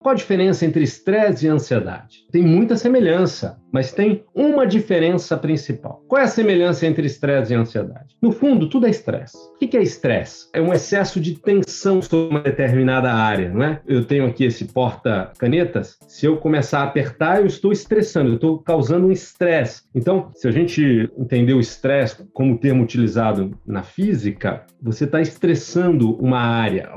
Qual a diferença entre estresse e ansiedade? Tem muita semelhança, mas tem uma diferença principal. Qual é a semelhança entre estresse e ansiedade? No fundo, tudo é estresse. O que é estresse? É um excesso de tensão sobre uma determinada área, não é? Eu tenho aqui esse porta-canetas. Se eu começar a apertar, eu estou estressando, eu estou causando um estresse. Então, se a gente entender o estresse como termo utilizado na física, você está estressando uma área.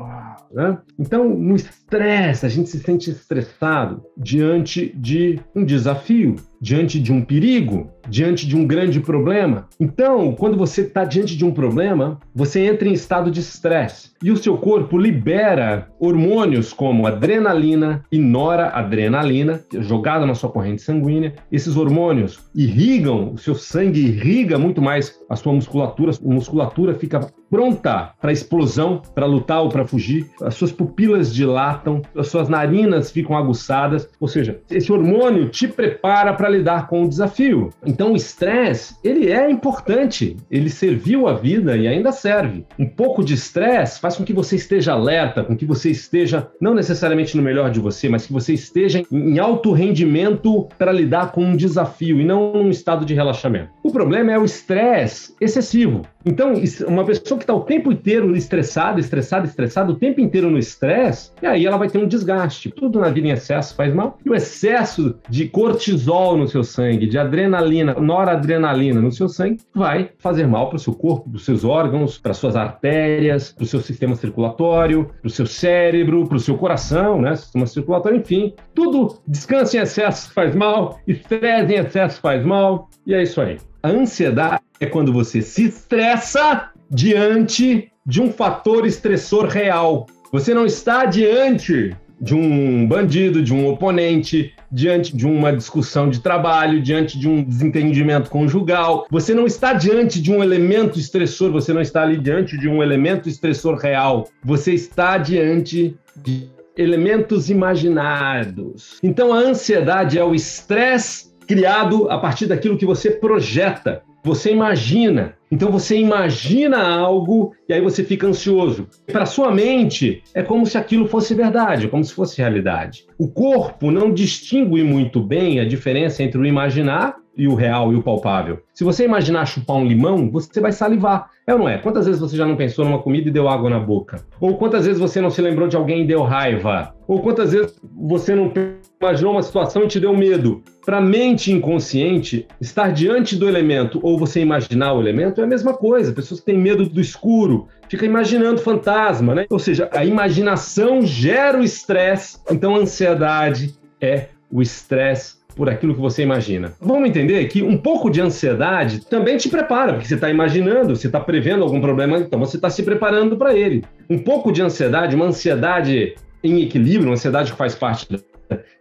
Né? Então, no estresse, a gente se sente estressado diante de um desafio, diante de um perigo, diante de um grande problema. Então, quando você está diante de um problema, você entra em estado de estresse e o seu corpo libera hormônios como adrenalina e noradrenalina, jogada na sua corrente sanguínea. Esses hormônios irrigam, o seu sangue irriga muito mais a sua musculatura, a musculatura fica pronta para explosão, para lutar ou para fugir, as suas pupilas dilatam, as suas narinas ficam aguçadas, ou seja, esse hormônio te prepara para lidar com o desafio. Então o estresse, ele é importante, ele serviu à vida e ainda serve. Um pouco de estresse faz com que você esteja alerta, com que você esteja, não necessariamente no melhor de você, mas que você esteja em alto rendimento para lidar com um desafio e não num estado de relaxamento. O problema é o estresse excessivo. Então, uma pessoa que está o tempo inteiro estressada, o tempo inteiro no estresse, e aí ela vai ter um desgaste. Tudo na vida em excesso faz mal. E o excesso de cortisol no seu sangue, de adrenalina, noradrenalina no seu sangue, vai fazer mal para o seu corpo, para os seus órgãos, para as suas artérias, para o seu sistema circulatório, para o seu cérebro, para o seu coração, né? Sistema circulatório, enfim. Tudo descanso em excesso faz mal, estresse em excesso faz mal, e é isso aí. A ansiedade é quando você se estressa diante de um fator estressor real. Você não está diante de um bandido, de um oponente, diante de uma discussão de trabalho, diante de um desentendimento conjugal. Você não está diante de um elemento estressor, você não está ali diante de um elemento estressor real. Você está diante de elementos imaginados. Então a ansiedade é o estresse criado a partir daquilo que você projeta, você imagina. Então você imagina algo e aí você fica ansioso. Para sua mente é como se aquilo fosse verdade, como se fosse realidade. O corpo não distingue muito bem a diferença entre o imaginar e o real e o palpável. Se você imaginar chupar um limão, você vai salivar. É ou não é? Quantas vezes você já não pensou numa comida e deu água na boca? Ou quantas vezes você não se lembrou de alguém e deu raiva? Ou quantas vezes você não imaginou uma situação e te deu medo? Para a mente inconsciente, estar diante do elemento ou você imaginar o elemento é a mesma coisa. Pessoas que têm medo do escuro ficam imaginando fantasma, né? Ou seja, a imaginação gera o estresse. Então a ansiedade é o estresse por aquilo que você imagina. Vamos entender que um pouco de ansiedade também te prepara, porque você está imaginando, você está prevendo algum problema, então você está se preparando para ele. Um pouco de ansiedade, uma ansiedade em equilíbrio, uma ansiedade que faz parte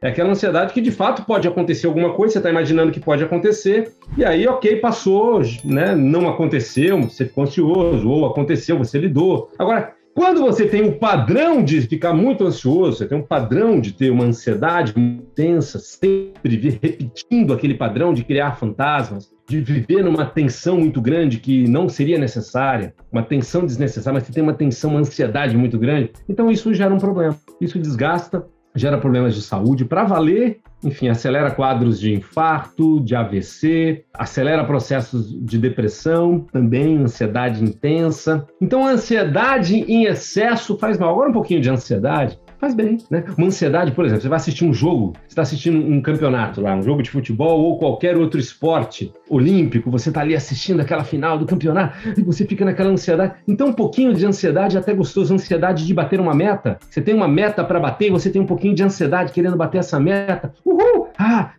é aquela ansiedade que de fato pode acontecer alguma coisa, você está imaginando que pode acontecer, e aí, ok, passou, né? Não aconteceu, você ficou ansioso, ou aconteceu, você lidou. Agora, quando você tem um padrão de ficar muito ansioso, você tem um padrão de ter uma ansiedade intensa, sempre repetindo aquele padrão de criar fantasmas, de viver numa tensão muito grande que não seria necessária, uma tensão desnecessária, mas você tem uma tensão, uma ansiedade muito grande, então isso gera um problema. Isso desgasta, gera problemas de saúde para valer, enfim, acelera quadros de infarto, de AVC, acelera processos de depressão, também ansiedade intensa. Então, a ansiedade em excesso faz mal. Agora, um pouquinho de ansiedade faz bem, né? Uma ansiedade, por exemplo, você vai assistir um jogo, você está assistindo um campeonato lá, um jogo de futebol ou qualquer outro esporte olímpico, você está ali assistindo aquela final do campeonato e você fica naquela ansiedade. Então, um pouquinho de ansiedade é até gostoso, ansiedade de bater uma meta. Você tem uma meta para bater e você tem um pouquinho de ansiedade querendo bater essa meta. Uhul!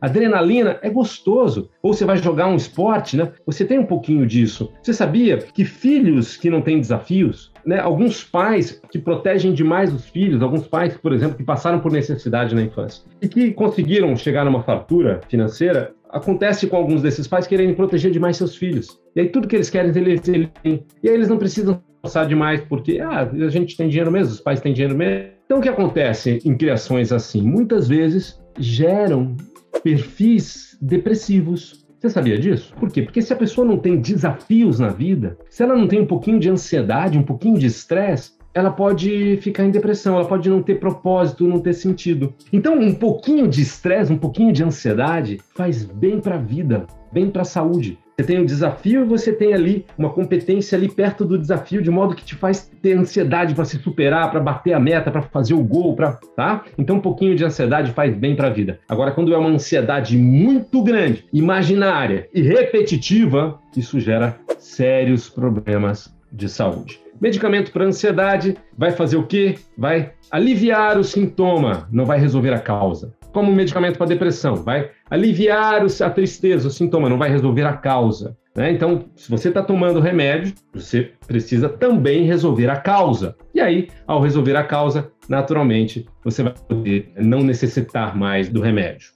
Adrenalina é gostoso. Ou você vai jogar um esporte, né? Você tem um pouquinho disso. Você sabia que filhos que não têm desafios, né, alguns pais que protegem demais os filhos, alguns pais, por exemplo, que passaram por necessidade na infância e que conseguiram chegar numa fartura financeira, acontece com alguns desses pais quererem proteger demais seus filhos. E aí tudo que eles querem, eles têm. E aí eles não precisam passar demais, porque a gente tem dinheiro mesmo, os pais têm dinheiro mesmo. Então o que acontece em criações assim? Muitas vezes geram perfis depressivos. Você sabia disso? Por quê? Porque se a pessoa não tem desafios na vida, se ela não tem um pouquinho de ansiedade, um pouquinho de estresse, ela pode ficar em depressão, ela pode não ter propósito, não ter sentido. Então, um pouquinho de estresse, um pouquinho de ansiedade faz bem para a vida, bem para a saúde. Você tem um desafio e você tem ali uma competência ali perto do desafio, de modo que te faz ter ansiedade para se superar, para bater a meta, para fazer o gol, tá? Então, um pouquinho de ansiedade faz bem para a vida. Agora, quando é uma ansiedade muito grande, imaginária e repetitiva, isso gera sérios problemas de saúde. Medicamento para ansiedade vai fazer o quê? Vai aliviar o sintoma, não vai resolver a causa. Como um medicamento para depressão, vai aliviar a tristeza, o sintoma, não vai resolver a causa. Né? Então, se você está tomando remédio, você precisa também resolver a causa. E aí, ao resolver a causa, naturalmente, você vai poder não necessitar mais do remédio.